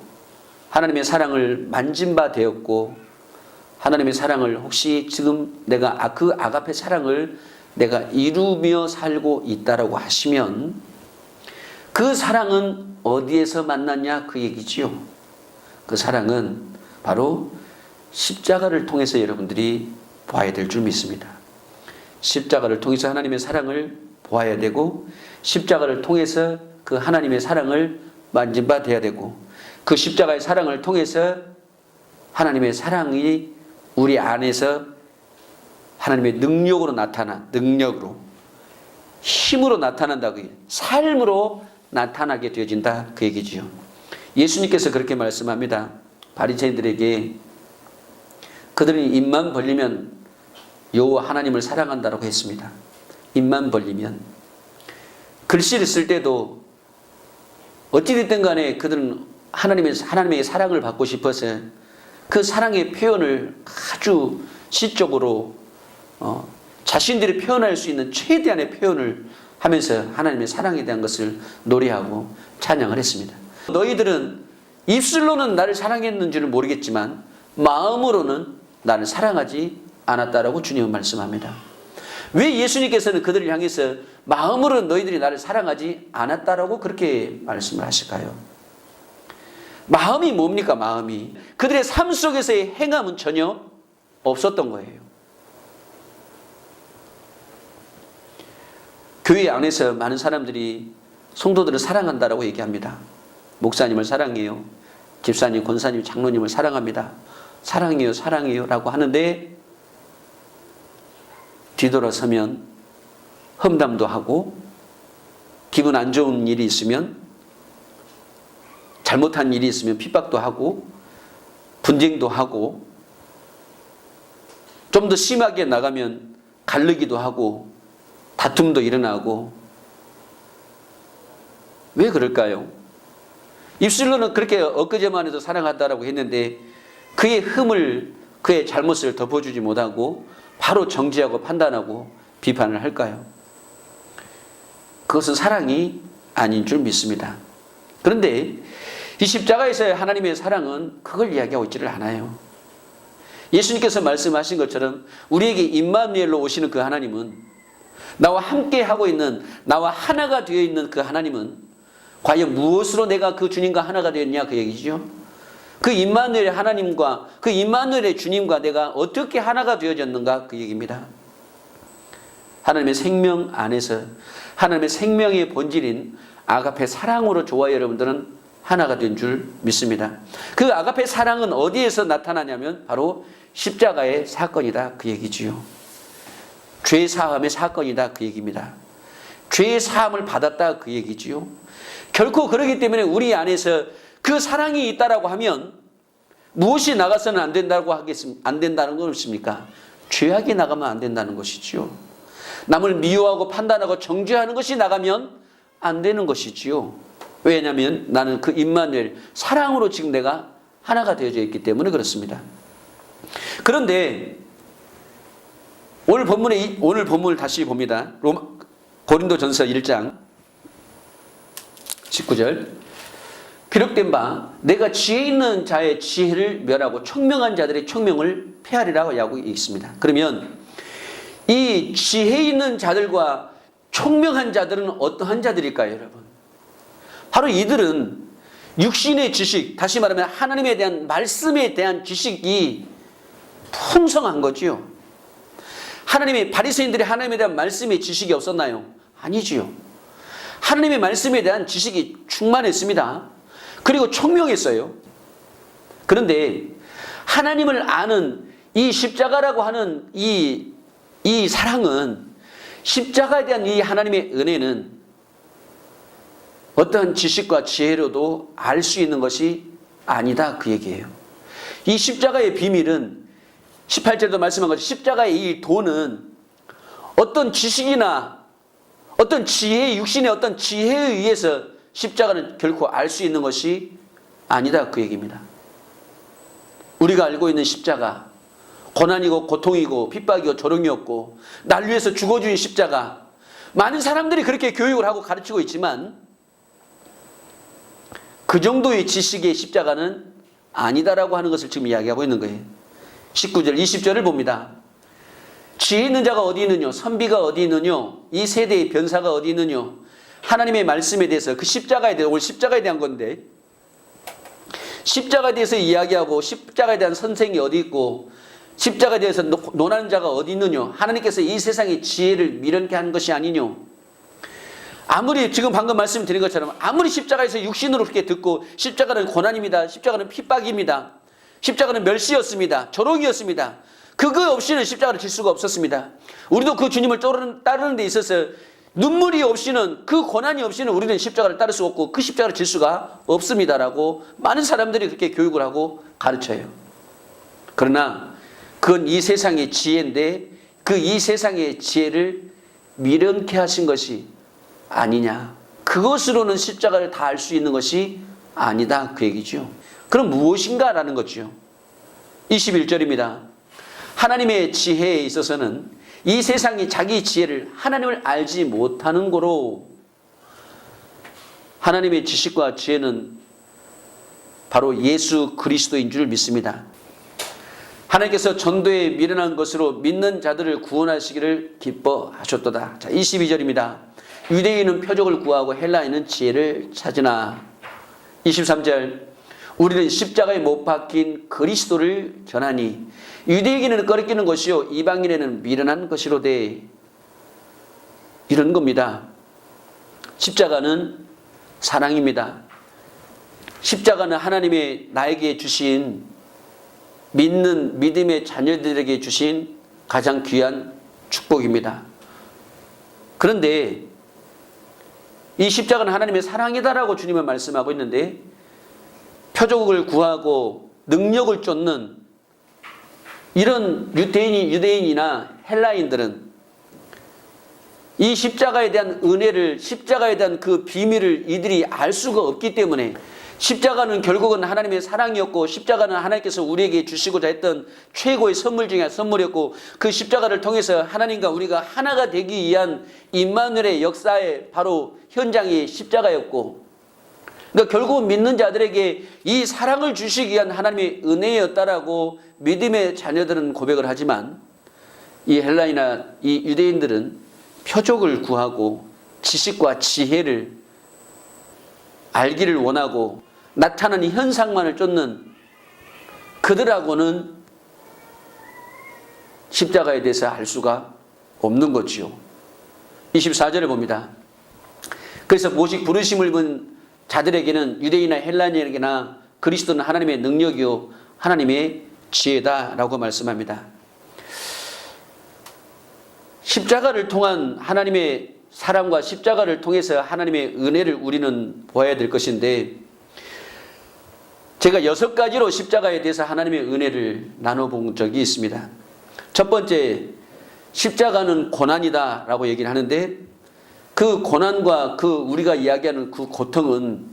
A: 하나님의 사랑을 만진 바 되었고 하나님의 사랑을 혹시 지금 내가 그 아가페 사랑을 내가 이루며 살고 있다라고 하시면 그 사랑은 어디에서 만났냐 그 얘기지요. 그 사랑은 바로 십자가를 통해서 여러분들이 보아야 될 줄 믿습니다. 십자가를 통해서 하나님의 사랑을 보아야 되고 십자가를 통해서 그 하나님의 사랑을 만진 바 되어야 되고 그 십자가의 사랑을 통해서 하나님의 사랑이 우리 안에서 하나님의 능력으로 능력으로 힘으로 나타난다. 삶으로 나타나게 되어진다 그 얘기지요. 예수님께서 그렇게 말씀합니다. 바리새인들에게 그들이 입만 벌리면 여호와 하나님을 사랑한다라고 했습니다. 입만 벌리면 글씨를 쓸 때도 어찌됐든 간에 그들은 하나님의 사랑을 받고 싶어서 그 사랑의 표현을 아주 시적으로 자신들이 표현할 수 있는 최대한의 표현을 하면서 하나님의 사랑에 대한 것을 노래하고 찬양을 했습니다. 너희들은 입술로는 나를 사랑했는지는 모르겠지만 마음으로는 나를 사랑하지 않았다라고 주님은 말씀합니다. 왜 예수님께서는 그들을 향해서 마음으로 너희들이 나를 사랑하지 않았다라고 그렇게 말씀을 하실까요? 마음이 뭡니까? 마음이 그들의 삶 속에서의 행함은 전혀 없었던 거예요. 교회 안에서 많은 사람들이 성도들을 사랑한다라고 얘기합니다. 목사님을 사랑해요. 집사님, 권사님, 장로님을 사랑합니다. 사랑해요, 사랑해요 라고 하는데 뒤돌아서면 험담도 하고 기분 안 좋은 일이 있으면 잘못한 일이 있으면 핍박도 하고 분쟁도 하고 좀 더 심하게 나가면 갈르기도 하고 다툼도 일어나고 왜 그럴까요? 입술로는 그렇게 엊그제만 해도 사랑한다라고 했는데 그의 흠을 그의 잘못을 덮어주지 못하고 바로 정죄하고 판단하고 비판을 할까요? 그것은 사랑이 아닌 줄 믿습니다. 그런데 이 십자가에서의 하나님의 사랑은 그걸 이야기하고 있지를 않아요. 예수님께서 말씀하신 것처럼 우리에게 임마누엘로 오시는 그 하나님은 나와 함께 하고 있는 나와 하나가 되어 있는 그 하나님은 과연 무엇으로 내가 그 주님과 하나가 되었냐 그 얘기죠. 그 임마누엘의 하나님과 그 임마누엘의 주님과 내가 어떻게 하나가 되어졌는가 그 얘기입니다. 하나님의 생명 안에서 하나님의 생명의 본질인 아가페 사랑으로 저와 여러분들은 하나가 된 줄 믿습니다. 그 아가페 사랑은 어디에서 나타나냐면 바로 십자가의 사건이다 그 얘기지요. 죄 사함의 사건이다 그 얘기입니다. 죄 사함을 받았다 그 얘기지요. 결코 그러기 때문에 우리 안에서 그 사랑이 있다라고 하면 무엇이 나가서는 안 된다고 안 된다는 건 없습니까? 죄악이 나가면 안 된다는 것이지요. 남을 미워하고 판단하고 정죄하는 것이 나가면 안 되는 것이지요. 왜냐하면 나는 그 임마누엘 사랑으로 지금 내가 하나가 되어져 있기 때문에 그렇습니다. 그런데 오늘 본문을 다시 봅니다. 고린도전서 1장 19절 기록된 바 내가 지혜 있는 자의 지혜를 멸하고 총명한 자들의 총명을 폐하리라고 하고 있습니다. 그러면 이 지혜 있는 자들과 총명한 자들은 어떠한 자들일까요, 여러분? 바로 이들은 육신의 지식, 다시 말하면 하나님에 대한 말씀에 대한 지식이 풍성한 거지요. 바리새인들이 하나님에 대한 말씀의 지식이 없었나요? 아니지요. 하나님의 말씀에 대한 지식이 충만했습니다. 그리고 총명했어요. 그런데 하나님을 아는 이 십자가라고 하는 이 사랑은, 십자가에 대한 이 하나님의 은혜는 어떤 지식과 지혜로도 알 수 있는 것이 아니다, 그 얘기예요. 이 십자가의 비밀은 18절에도 말씀한 것이, 십자가의 이 도는 어떤 지식이나 어떤 지혜, 육신의 어떤 지혜에 의해서 십자가는 결코 알 수 있는 것이 아니다, 그 얘기입니다. 우리가 알고 있는 십자가, 고난이고 고통이고 핍박이고 조롱이었고 날 위해서 죽어주신 십자가, 많은 사람들이 그렇게 교육을 하고 가르치고 있지만 그 정도의 지식의 십자가는 아니다라고 하는 것을 지금 이야기하고 있는 거예요. 19절, 20절을 봅니다. 지혜 있는 자가 어디 있느뇨? 선비가 어디 있느뇨? 이 세대의 변사가 어디 있느뇨? 하나님의 말씀에 대해서, 그 십자가에 대해서, 오늘 십자가에 대한 건데, 십자가에 대해서 이야기하고 십자가에 대한 선생이 어디 있고 십자가에 대해서 논하는 자가 어디 있느뇨? 하나님께서 이 세상의 지혜를 미련케 한 것이 아니뇨? 아무리 지금 방금 말씀드린 것처럼 아무리 십자가에서 육신으로 그렇게 듣고 십자가는 고난입니다, 십자가는 핍박입니다, 십자가는 멸시였습니다, 조롱이었습니다, 그거 없이는 십자가를 질 수가 없었습니다. 우리도 그 주님을 따르는 데 있어서 눈물이 없이는, 그 고난이 없이는 우리는 십자가를 따를 수 없고 그 십자가를 질 수가 없습니다라고 많은 사람들이 그렇게 교육을 하고 가르쳐요. 그러나 그건 이 세상의 지혜인데 그 이 세상의 지혜를 미련케 하신 것이 아니냐, 그것으로는 십자가를 다 알 수 있는 것이 아니다, 그 얘기죠. 그럼 무엇인가 라는 거죠. 21절입니다. 하나님의 지혜에 있어서는 이 세상이 자기 지혜를, 하나님을 알지 못하는 거로, 하나님의 지식과 지혜는 바로 예수 그리스도인 줄 믿습니다. 하나님께서 전도에 미련한 것으로 믿는 자들을 구원하시기를 기뻐하셨도다. 자, 22절입니다. 유대인은 표적을 구하고 헬라인은 지혜를 찾으나. 23절. 우리는 십자가에 못 박힌 그리스도를 전하니 유대에게는 꺼리끼는 것이요 이방인에는 미련한 것이로되. 이런 겁니다. 십자가는 사랑입니다. 십자가는 하나님의 나에게 주신, 믿는 믿음의 자녀들에게 주신 가장 귀한 축복입니다. 그런데 이 십자가는 하나님의 사랑이다라고 주님은 말씀하고 있는데, 표적을 구하고 능력을 쫓는 이런 유대인이나 헬라인들은 이 십자가에 대한 은혜를, 십자가에 대한 그 비밀을 이들이 알 수가 없기 때문에, 십자가는 결국은 하나님의 사랑이었고 십자가는 하나님께서 우리에게 주시고자 했던 최고의 선물 중에 선물이었고, 그 십자가를 통해서 하나님과 우리가 하나가 되기 위한 임마누엘의 역사의 바로 현장이 십자가였고, 그러니까 결국 믿는 자들에게 이 사랑을 주시기 위한 하나님의 은혜였다라고 믿음의 자녀들은 고백을 하지만, 이 헬라이나 이 유대인들은 표적을 구하고 지식과 지혜를 알기를 원하고 나타나는 현상만을 쫓는 그들하고는 십자가에 대해서 알 수가 없는 거지요. 24절에 봅니다. 그래서 모식 부르심을 입은 자들에게는, 유대인이나 헬라인에게나 그리스도는 하나님의 능력이요 하나님의 지혜다라고 말씀합니다. 십자가를 통한 하나님의 사랑과 십자가를 통해서 하나님의 은혜를 우리는 보아야 될 것인데, 제가 6가지로 십자가에 대해서 하나님의 은혜를 나눠본 적이 있습니다. 첫 번째, 십자가는 고난이다 라고 얘기를 하는데, 그 고난과 그 우리가 이야기하는 그 고통은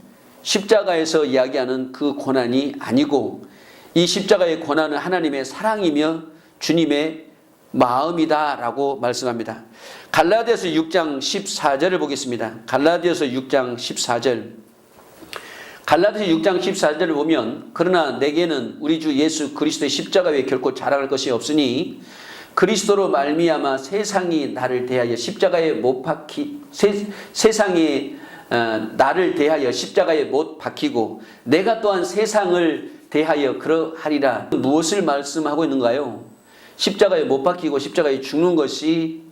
A: 십자가에서 이야기하는 그 고난이 아니고, 이 십자가의 고난은 하나님의 사랑이며 주님의 마음이다 라고 말씀합니다. 갈라디아서 6장 14절을 보겠습니다. 갈라디아서 6장 14절. 갈라디아서 6장 14절을 보면, 그러나 내게는 우리 주 예수 그리스도의 십자가 외에 결코 자랑할 것이 없으니 그리스도로 말미암아 세상이 나를 대하여 십자가에 못 박히, 세상이 나를 대하여 십자가에 못 박히고 내가 또한 세상을 대하여 그러하리라. 무엇을 말씀하고 있는가요? 십자가에 못 박히고 십자가에 죽는 것이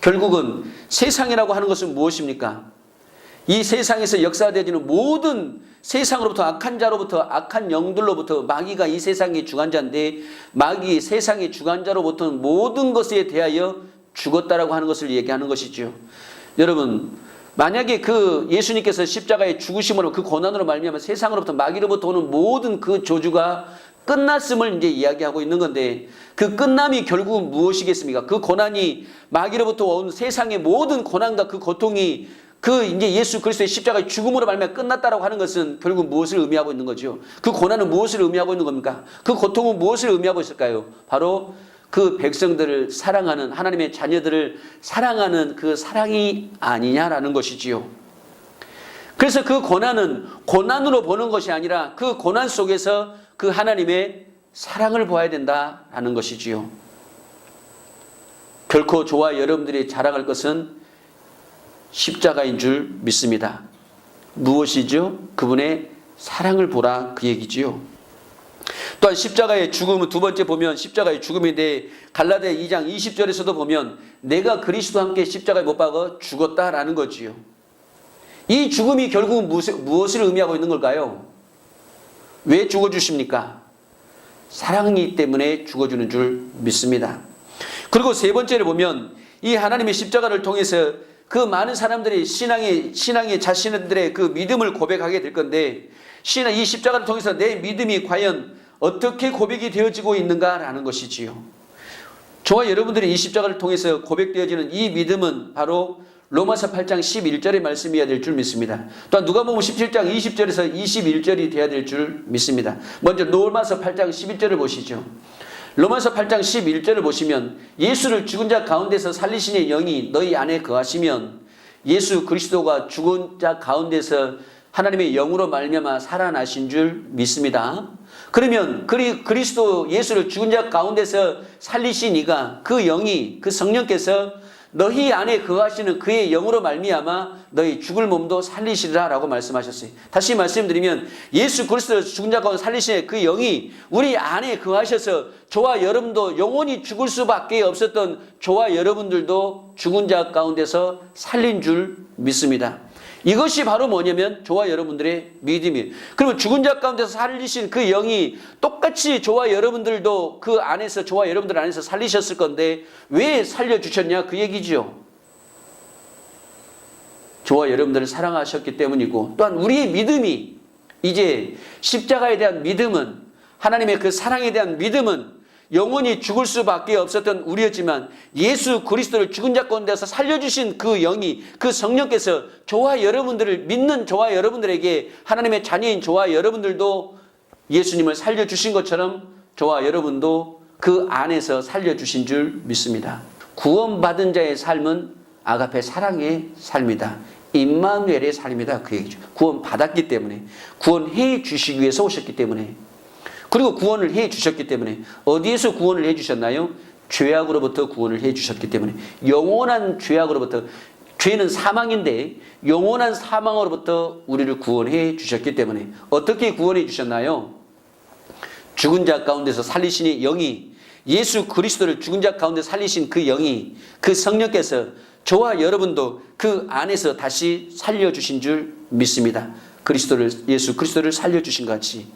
A: 결국은, 세상이라고 하는 것은 무엇입니까? 이 세상에서 역사되어지는 모든 세상으로부터 악한 자로부터 악한 영들로부터 마귀가 이 세상의 주관자인데 마귀 세상의 주관자로부터는 모든 것에 대하여 죽었다라고 하는 것을 얘기하는 것이죠. 여러분 만약에 그 예수님께서 십자가에 죽으심으로 그 고난으로 말미암아 세상으로부터 마귀로부터 오는 모든 그 저주가 끝났음을 이제 이야기하고 있는 건데 그 끝남이 결국은 무엇이겠습니까? 그 고난이 마귀로부터 온 세상의 모든 고난과 그 고통이 그 이제 예수 그리스도의 십자가의 죽음으로 말미암아 끝났다라고 하는 것은 결국 무엇을 의미하고 있는 거죠? 그 고난은 무엇을 의미하고 있는 겁니까? 그 고통은 무엇을 의미하고 있을까요? 바로 그 백성들을 사랑하는 하나님의 자녀들을 사랑하는 그 사랑이 아니냐라는 것이지요. 그래서 그 고난은 고난으로 보는 것이 아니라 그 고난 속에서 그 하나님의 사랑을 보아야 된다라는 것이지요. 결코 저와 여러분들이 자랑할 것은 십자가인 줄 믿습니다. 무엇이죠? 그분의 사랑을 보라 그 얘기지요. 또한 십자가의 죽음은 두 번째 보면 십자가의 죽음인데 갈라디아 2장 20절에서도 보면 내가 그리스도와 함께 십자가에 못 박아 죽었다라는 거지요. 이 죽음이 결국은 무엇을 의미하고 있는 걸까요? 왜 죽어주십니까? 사랑이기 때문에 죽어주는 줄 믿습니다. 그리고 세 번째를 보면 이 하나님의 십자가를 통해서 그 많은 사람들이 신앙의 자신들의 그 믿음을 고백하게 될 건데 이 십자가를 통해서 내 믿음이 과연 어떻게 고백이 되어지고 있는가라는 것이지요. 저와 여러분들이 이 십자가를 통해서 고백되어지는 이 믿음은 바로 로마서 8장 11절의 말씀이어야 될 줄 믿습니다. 또한 누가복음 17장 20절에서 21절이 되어야 될 줄 믿습니다. 먼저 로마서 8장 11절을 보시죠. 로마서 8장 11절을 보시면 예수를 죽은 자 가운데서 살리시는 영이 너희 안에 거하시면 예수 그리스도가 죽은 자 가운데서 하나님의 영으로 말미암아 살아나신 줄 믿습니다. 그러면 그리스도 예수를 죽은 자 가운데서 살리신 이가 그 영이 그 성령께서 너희 안에 거하시는 그의 영으로 말미암아 너희 죽을 몸도 살리시리라 라고 말씀하셨어요. 다시 말씀드리면 예수 그리스도를 죽은 자 가운데 살리신 그 영이 우리 안에 거하셔서 저와 여러분도 영원히 죽을 수밖에 없었던 저와 여러분들도 죽은 자 가운데서 살린 줄 믿습니다. 이것이 바로 뭐냐면 저와 여러분들의 믿음이에요. 그러면 죽은 자 가운데서 살리신 그 영이 똑같이 저와 여러분들도 그 안에서 저와 여러분들 안에서 살리셨을 건데 왜 살려주셨냐 그 얘기죠. 저와 여러분들을 사랑하셨기 때문이고 또한 우리의 믿음이 이제 십자가에 대한 믿음은 하나님의 그 사랑에 대한 믿음은 영원히 죽을 수밖에 없었던 우리였지만 예수 그리스도를 죽은 자 가운데서 살려주신 그 영이 그 성령께서 저와 여러분들을 믿는 저와 여러분들에게 하나님의 자녀인 저와 여러분들도 예수님을 살려주신 것처럼 저와 여러분도 그 안에서 살려주신 줄 믿습니다. 구원받은 자의 삶은 아가페 사랑의 삶이다. 임마누엘의 삶이다. 그 얘기죠. 구원받았기 때문에 구원해 주시기 위해서 오셨기 때문에 그리고 구원을 해 주셨기 때문에 어디에서 구원을 해 주셨나요? 죄악으로부터 구원을 해 주셨기 때문에 영원한 죄악으로부터 죄는 사망인데 영원한 사망으로부터 우리를 구원해 주셨기 때문에 어떻게 구원해 주셨나요? 죽은 자 가운데서 살리신 영이 예수 그리스도를 죽은 자 가운데 살리신 그 영이 그 성령께서 저와 여러분도 그 안에서 다시 살려주신 줄 믿습니다. 예수 그리스도를 살려주신 것 같이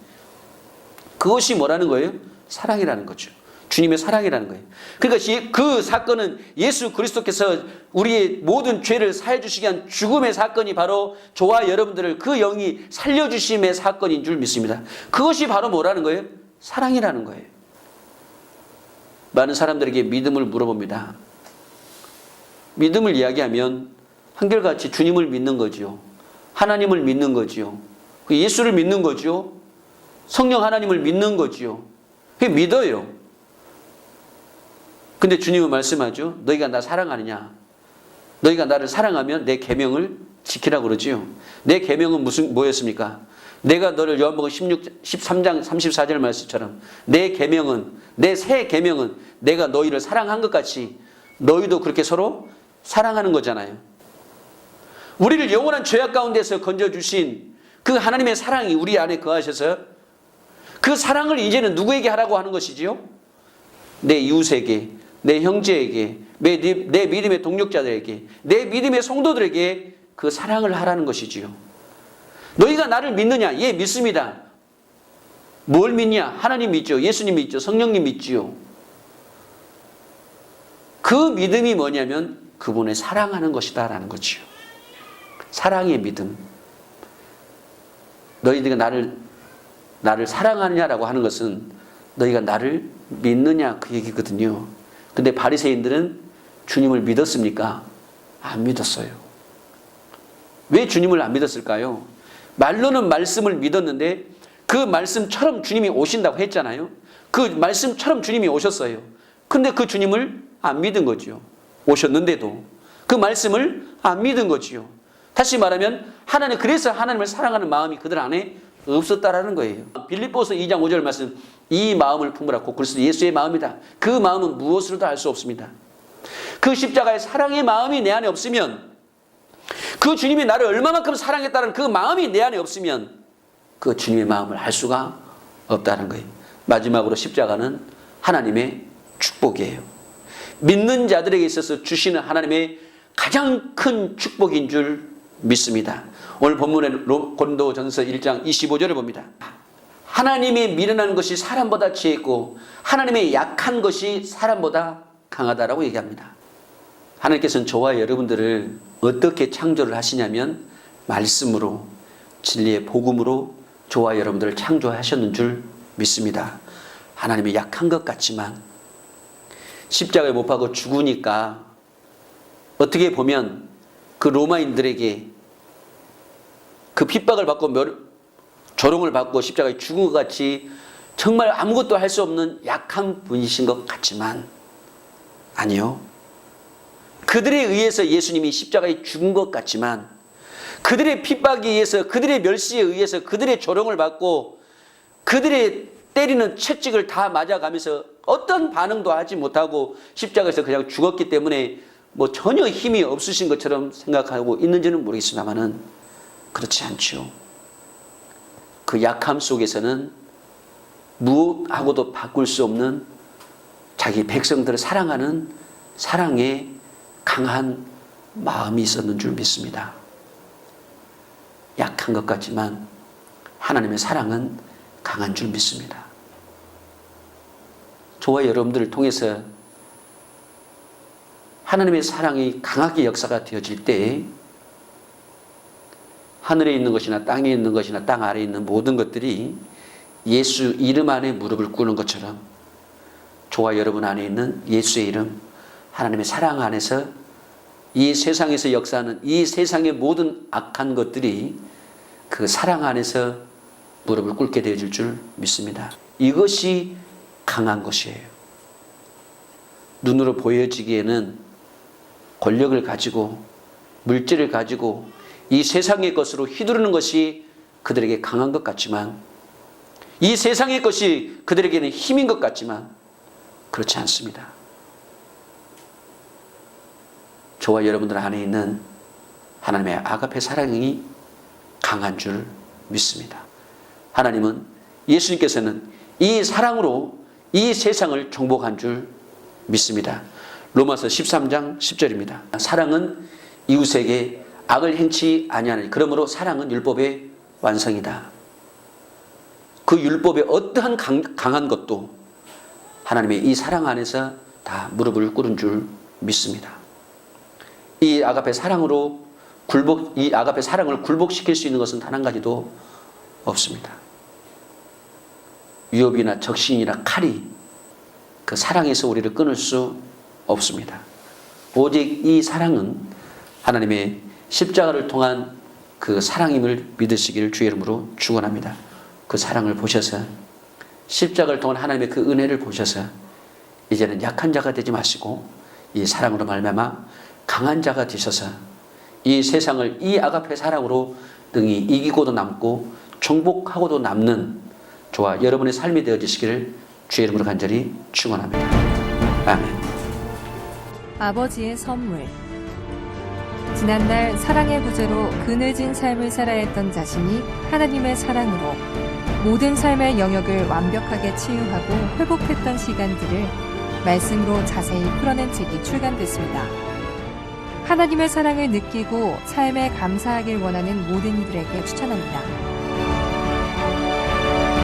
A: 그것이 뭐라는 거예요? 사랑이라는 거죠. 주님의 사랑이라는 거예요. 그러니까 그 사건은 예수 그리스도께서 우리의 모든 죄를 사해 주시기 위한 죽음의 사건이 바로 저와 여러분들을 그 영이 살려주심의 사건인 줄 믿습니다. 그것이 바로 뭐라는 거예요? 사랑이라는 거예요. 많은 사람들에게 믿음을 물어봅니다. 믿음을 이야기하면 한결같이 주님을 믿는 거죠. 하나님을 믿는 거죠. 예수를 믿는 거죠. 성령 하나님을 믿는 거지요. 믿어요. 근데 주님은 말씀하죠. 너희가 나 사랑하느냐? 너희가 나를 사랑하면 내 계명을 지키라고 그러지요. 내 계명은 뭐였습니까? 내가 너를 요한복음 13장 34절 말씀처럼 내 계명은 내 새 계명은 내가 너희를 사랑한 것 같이 너희도 그렇게 서로 사랑하는 거잖아요. 우리를 영원한 죄악 가운데서 건져주신 그 하나님의 사랑이 우리 안에 거하셔서 그 사랑을 이제는 누구에게 하라고 하는 것이지요? 내 이웃에게, 내 형제에게, 내 믿음의 동력자들에게, 내 믿음의 성도들에게 그 사랑을 하라는 것이지요. 너희가 나를 믿느냐? 예, 믿습니다. 뭘 믿냐? 하나님 믿죠. 예수님 믿죠. 성령님 믿지요. 그 믿음이 뭐냐면 그분을 사랑하는 것이다 라는 거지요. 사랑의 믿음. 너희들이 나를 사랑하느냐라고 하는 것은 너희가 나를 믿느냐 그 얘기거든요. 근데 바리새인들은 주님을 믿었습니까? 안 믿었어요. 왜 주님을 안 믿었을까요? 말로는 말씀을 믿었는데 그 말씀처럼 주님이 오신다고 했잖아요. 그 말씀처럼 주님이 오셨어요. 근데 그 주님을 안 믿은 거지요. 오셨는데도 그 말씀을 안 믿은 거지요. 다시 말하면 그래서 하나님을 사랑하는 마음이 그들 안에 없었다라는 거예요. 빌립보서 2장 5절 말씀, 이 마음을 품으라. 곧 그리스도 예수의 마음이다. 그 마음은 무엇으로도 알 수 없습니다. 그 십자가의 사랑의 마음이 내 안에 없으면, 그 주님이 나를 얼마만큼 사랑했다는 그 마음이 내 안에 없으면 그 주님의 마음을 알 수가 없다는 거예요. 마지막으로 십자가는 하나님의 축복이에요. 믿는 자들에게 있어서 주시는 하나님의 가장 큰 축복인 줄 믿습니다. 오늘 본문에 고린도전서 1장 25절을 봅니다. 하나님의 미련한 것이 사람보다 지혜 있고 하나님의 약한 것이 사람보다 강하다라고 얘기합니다. 하나님께서는 저와 여러분들을 어떻게 창조를 하시냐면 말씀으로, 진리의 복음으로 저와 여러분들을 창조하셨는 줄 믿습니다. 하나님이 약한 것 같지만 십자가에 못 박아 죽으니까 어떻게 보면 그 로마인들에게 그 핍박을 받고 조롱을 받고 십자가에 죽은 것 같이 정말 아무것도 할 수 없는 약한 분이신 것 같지만 아니요. 그들에 의해서 예수님이 십자가에 죽은 것 같지만 그들의 핍박에 의해서, 그들의 멸시에 의해서, 그들의 조롱을 받고 그들의 때리는 채찍을 다 맞아가면서 어떤 반응도 하지 못하고 십자가에서 그냥 죽었기 때문에 뭐 전혀 힘이 없으신 것처럼 생각하고 있는지는 모르겠습니다만은 그렇지 않죠. 그 약함 속에서는 무엇하고도 바꿀 수 없는 자기 백성들을 사랑하는 사랑의 강한 마음이 있었는 줄 믿습니다. 약한 것 같지만 하나님의 사랑은 강한 줄 믿습니다. 저와 여러분들을 통해서 하나님의 사랑이 강하게 역사가 되어질 때 하늘에 있는 것이나 땅에 있는 것이나 땅 아래에 있는 모든 것들이 예수 이름 안에 무릎을 꿇는 것처럼 저와 여러분 안에 있는 예수의 이름, 하나님의 사랑 안에서 이 세상에서 역사하는 이 세상의 모든 악한 것들이 그 사랑 안에서 무릎을 꿇게 되어질 줄 믿습니다. 이것이 강한 것이에요. 눈으로 보여지기에는 권력을 가지고 물질을 가지고 이 세상의 것으로 휘두르는 것이 그들에게 강한 것 같지만, 이 세상의 것이 그들에게는 힘인 것 같지만 그렇지 않습니다. 저와 여러분들 안에 있는 하나님의 아가페 사랑이 강한 줄 믿습니다. 하나님은, 예수님께서는 이 사랑으로 이 세상을 정복한 줄 믿습니다. 로마서 13장 10절입니다. 사랑은 이웃에게 악을 행치 아니하느니 그러므로 사랑은 율법의 완성이다. 그 율법의 어떠한 강한 것도 하나님의 이 사랑 안에서 다 무릎을 꿇은 줄 믿습니다. 이 아가페 사랑으로 이 아가페 사랑을 굴복시킬 수 있는 것은 단 한 가지도 없습니다. 위협이나 적신이나 칼이 그 사랑에서 우리를 끊을 수 없습니다. 오직 이 사랑은 하나님의 십자가를 통한 그 사랑임을 믿으시기를 주의 이름으로 축원합니다. 그 사랑을 보셔서, 십자가를 통한 하나님의 그 은혜를 보셔서 이제는 약한 자가 되지 마시고 이 사랑으로 말미암아 강한 자가 되셔서 이 세상을 이 아가페 사랑으로 능히 이기고도 남고 정복하고도 남는 저와 여러분의 삶이 되어지시기를 주의 이름으로 간절히 축원합니다. 아멘.
B: 아버지의 선물. 지난날 사랑의 부재로 그늘진 삶을 살아야 했던 자신이 하나님의 사랑으로 모든 삶의 영역을 완벽하게 치유하고 회복했던 시간들을 말씀으로 자세히 풀어낸 책이 출간됐습니다. 하나님의 사랑을 느끼고 삶에 감사하길 원하는 모든 이들에게 추천합니다.